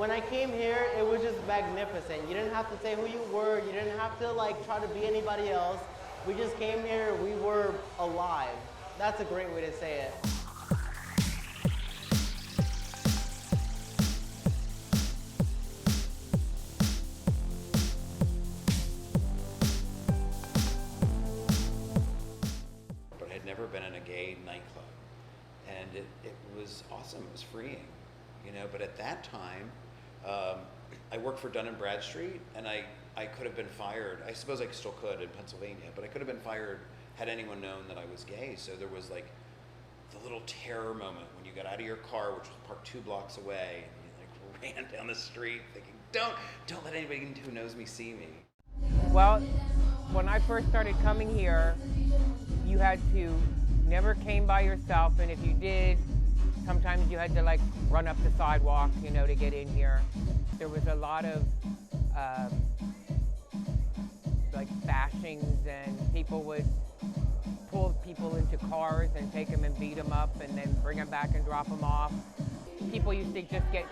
When I came here, it was just magnificent. You didn't have to say who you were. You didn't have to like try to be anybody else. We just came here, we were alive. That's a great way to say it. But I had never been in a gay nightclub. And it was awesome, it was freeing, you know, but at that time, I worked for Dun & Bradstreet, and I could have been fired. I suppose I still could in Pennsylvania, but I could have been fired had anyone known that I was gay. So there was like the little terror moment when you got out of your car, which was parked 2 blocks away, and you like ran down the street thinking, don't let anybody who knows me see me. Well, when I first started coming here, you had to never came by yourself, and if you did, sometimes you had to like run up the sidewalk, you know, to get in here. There was a lot of like bashings, and people would pull people into cars and take them and beat them up and then bring them back and drop them off. People used to just get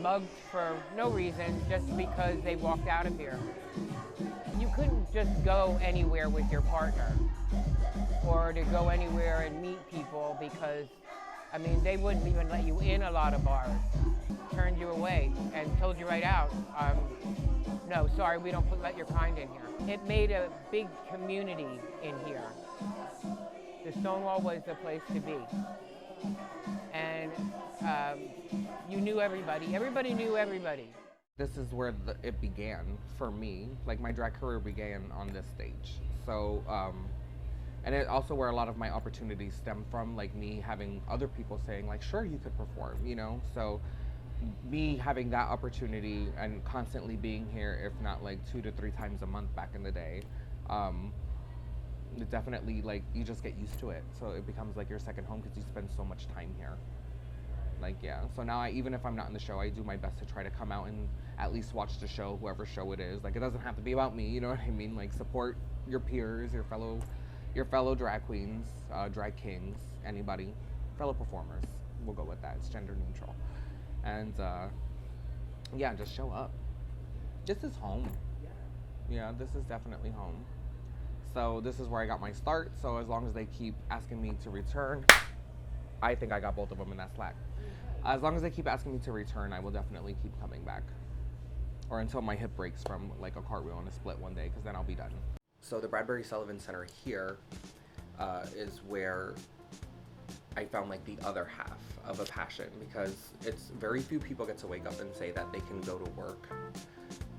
mugged for no reason, just because they walked out of here. You couldn't just go anywhere with your partner or to go anywhere and meet people, because, I mean, they wouldn't even let you in a lot of bars. Turned you away and told you right out, no, sorry, we don't let your kind in here. It made a big community in here. The Stonewall was the place to be. And you knew everybody. Everybody knew everybody. This is where it began for me. Like, my drag career began on this stage. So, and it also where a lot of my opportunities stem from, like me having other people saying like, sure, you could perform, you know? So me having that opportunity and constantly being here, if not like 2 to 3 times a month back in the day, it definitely, like, you just get used to it. So it becomes like your second home because you spend so much time here. Like, yeah, so now even if I'm not in the show, I do my best to try to come out and at least watch the show, whoever show it is. Like, it doesn't have to be about me, you know what I mean? Like, support your peers, your fellow drag queens, drag kings, anybody, fellow performers. We'll go with that. It's gender neutral. And yeah, just show up. This is home. Yeah, this is definitely home. So this is where I got my start. So as long as they keep asking me to return, I think I got both of them in that Slack. As long as they keep asking me to return, I will definitely keep coming back. Or until my hip breaks from like a cartwheel and a split one day, because then I'll be done. So the Bradbury Sullivan Center here is where I found like the other half of a passion, because it's very few people get to wake up and say that they can go to work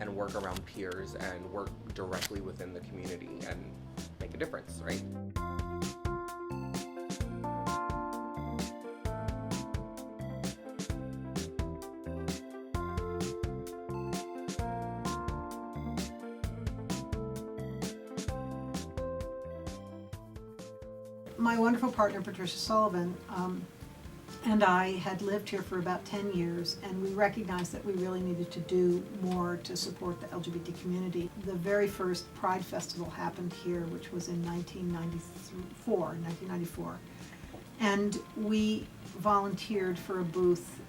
and work around peers and work directly within the community and make a difference, right? My wonderful partner, Patricia Sullivan, and I had lived here for about 10 years, and we recognized that we really needed to do more to support the LGBT community. The very first Pride Festival happened here, which was in 1994, and we volunteered for a booth,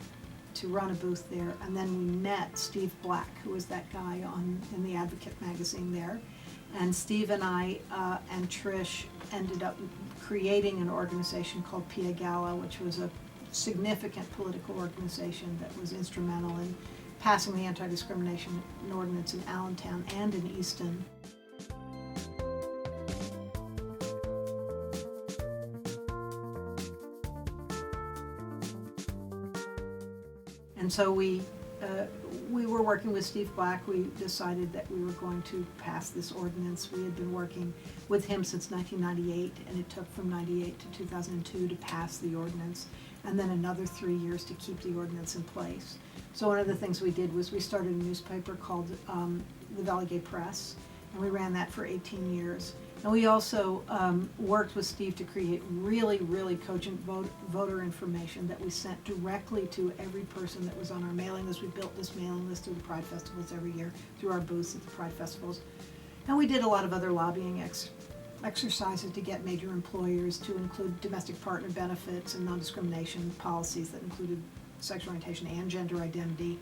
to run a booth there, and then we met Steve Black, who was that guy in the Advocate magazine there, and Steve and I and Trish ended up creating an organization called Pia Gala, which was a significant political organization that was instrumental in passing the anti-discrimination ordinance in Allentown and in Easton. And so we were working with Steve Black. We decided that we were going to pass this ordinance. We had been working with him since 1998, and it took from 98 to 2002 to pass the ordinance, and then another 3 years to keep the ordinance in place. So one of the things we did was we started a newspaper called the Valley Gay Press, and we ran that for 18 years. And we also worked with Steve to create really, really cogent voter information that we sent directly to every person that was on our mailing list. We built this mailing list through the Pride Festivals every year, through our booths at the Pride Festivals. And we did a lot of other lobbying exercises to get major employers to include domestic partner benefits and non-discrimination policies that included sexual orientation and gender identity.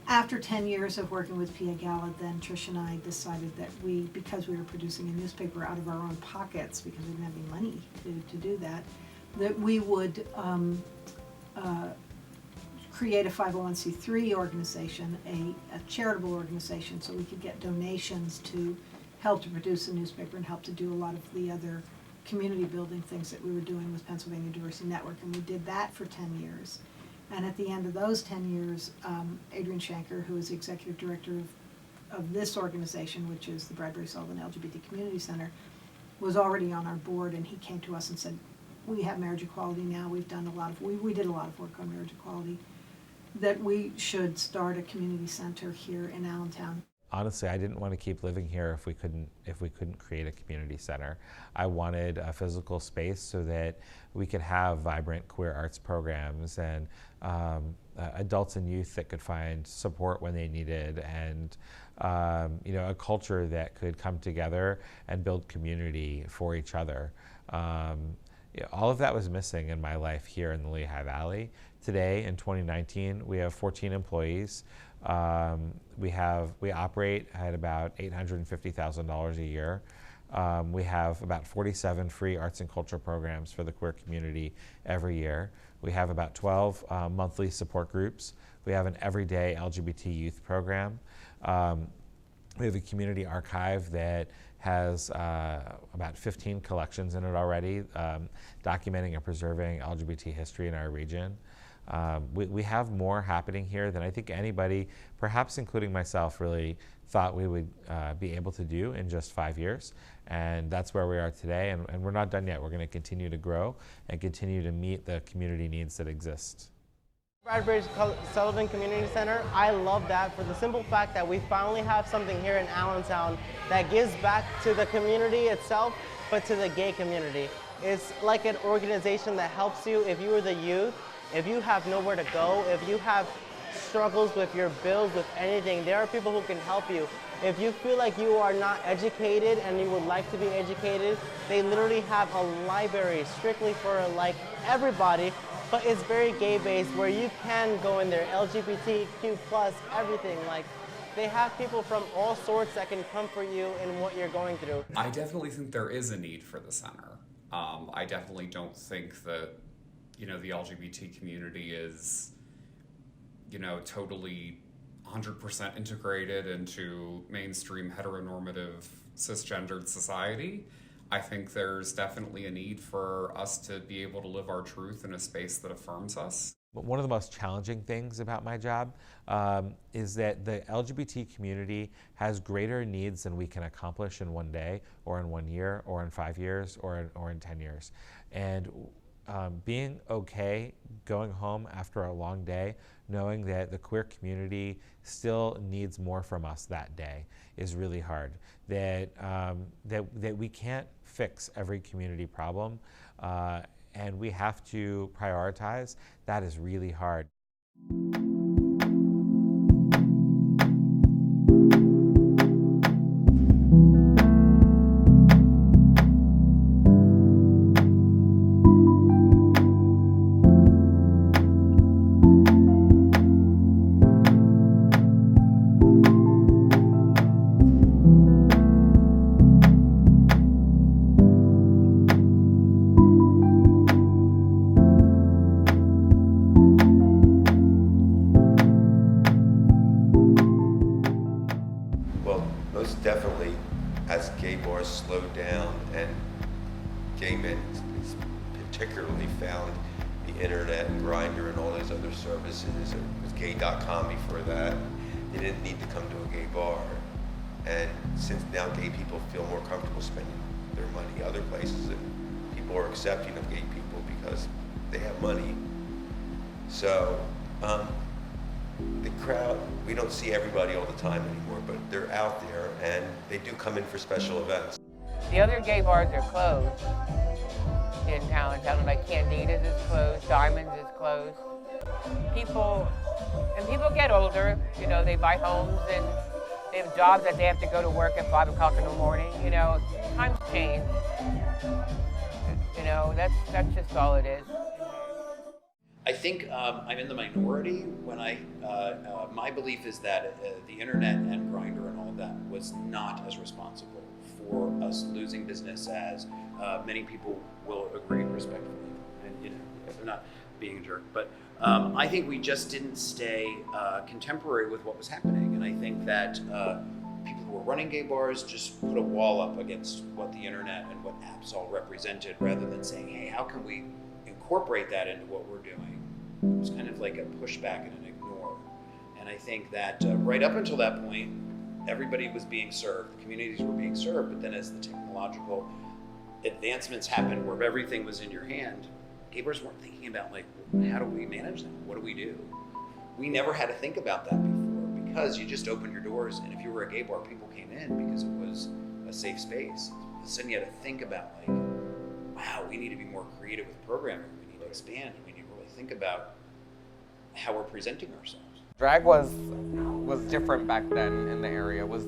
After 10 years of working with Pia Gala, then Trish and I decided that because we were producing a newspaper out of our own pockets, because we didn't have any money to do that we would create a 501c3 organization, a charitable organization, so we could get donations to help to produce a newspaper and help to do a lot of the other community building things that we were doing with Pennsylvania Diversity Network, and we did that for 10 years. And at the end of those 10 years, Adrian Shanker, who is the executive director of this organization, which is the Bradbury Sullivan LGBT Community Center, was already on our board, and he came to us and said, we have marriage equality now, we did a lot of work on marriage equality, that we should start a community center here in Allentown. Honestly, I didn't want to keep living here if we couldn't create a community center. I wanted a physical space so that we could have vibrant queer arts programs and adults and youth that could find support when they needed, and a culture that could come together and build community for each other. All of that was missing in my life here in the Lehigh Valley. Today, in 2019, we have 14 employees. We operate at about $850,000 a year. We have about 47 free arts and culture programs for the queer community every year. We have about 12 monthly support groups. We have an everyday LGBT youth program. We have a community archive that has about 15 collections in it already, documenting and preserving LGBT history in our region. We have more happening here than I think anybody, perhaps including myself, really thought we would be able to do in just 5 years. And that's where we are today, and we're not done yet. We're going to continue to grow and continue to meet the community needs that exist. Bradbury Sullivan Community Center, I love that for the simple fact that we finally have something here in Allentown that gives back to the community itself, but to the gay community. It's like an organization that helps you if you are the youth, if you have nowhere to go, if you have struggles with your bills, with anything, there are people who can help you. If you feel like you are not educated and you would like to be educated, they literally have a library strictly for like everybody, but it's very gay-based where you can go in there, LGBTQ plus, everything. Like, they have people from all sorts that can comfort you in what you're going through. I definitely think there is a need for the center. I definitely don't think that, the LGBT community is, totally 100% integrated into mainstream heteronormative cisgendered society. I think there's definitely a need for us to be able to live our truth in a space that affirms us. But one of the most challenging things about my job is that the LGBT community has greater needs than we can accomplish in one day, or in 1 year, or in 5 years, or in 10 years. And being okay going home after a long day, knowing that the queer community still needs more from us that day, is really hard. That we can't fix every community problem, and we have to prioritize. That is really hard. Definitely, as gay bars slowed down and gay men particularly found the internet and Grindr and all those other services, it was gay.com before that, they didn't need to come to a gay bar. And since now gay people feel more comfortable spending their money other places, and people are accepting of gay people because they have money. So, the crowd, we don't see everybody all the time anymore, but they're out there and they do come in for special events. The other gay bars are closed in Allentown, like Candida's is closed, Diamonds is closed. People get older, they buy homes and they have jobs that they have to go to work at 5 o'clock in the morning, times change. That's just all it is. I think I'm in the minority when my belief is that the internet and Grindr and all of that was not as responsible for us losing business as many people will agree respectfully. And they're not being a jerk, but I think we just didn't stay contemporary with what was happening. And I think that people who were running gay bars just put a wall up against what the internet and what apps all represented, rather than saying, hey, how can we incorporate that into what we're doing? It was kind of like a pushback and an ignore. And I think that right up until that point, everybody was being served, the communities were being served, but then as the technological advancements happened where everything was in your hand, gay bars weren't thinking about like, how do we manage them? What do we do? We never had to think about that before, because you just opened your doors, and if you were a gay bar, people came in because it was a safe space. But then you had to think about like, wow, we need to be more creative with programming, we need to expand, we need to really think about how we're presenting ourselves. Drag was different back then in the area. It was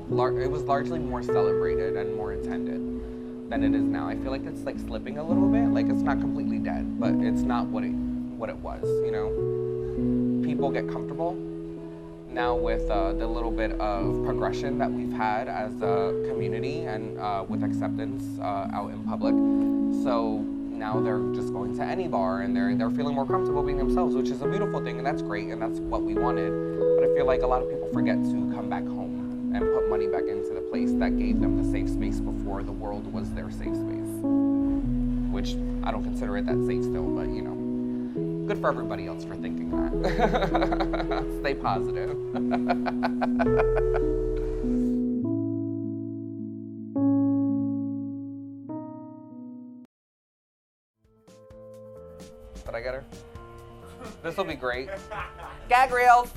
largely more celebrated and more attended than it is now. I feel like it's like slipping a little bit. Like it's not completely dead, but it's not what it was. People get comfortable now with the little bit of progression that we've had as a community and with acceptance out in public. So now they're just going to any bar and they're feeling more comfortable being themselves, which is a beautiful thing, and that's great, and that's what we wanted. But I feel like a lot of people forget to come back home and put money back into the place that gave them the safe space before the world was their safe space. Which I don't consider it that safe still, but good for everybody else for thinking that. Stay positive. Did I get her? This will be great. Gag reels!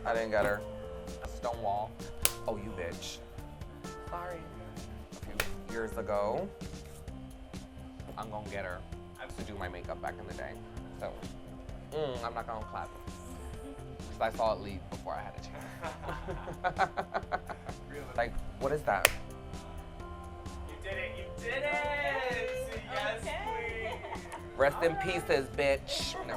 I didn't get her. Stonewall. Oh, you bitch. Sorry. A few years ago, I'm gonna get her. I used to do my makeup back in the day. So, I'm not gonna clap. Because I saw it leave before I had a chance. Really? Like, what is that? You did it! You did it! Yes, Okay. queen! Rest in pieces, bitch. No.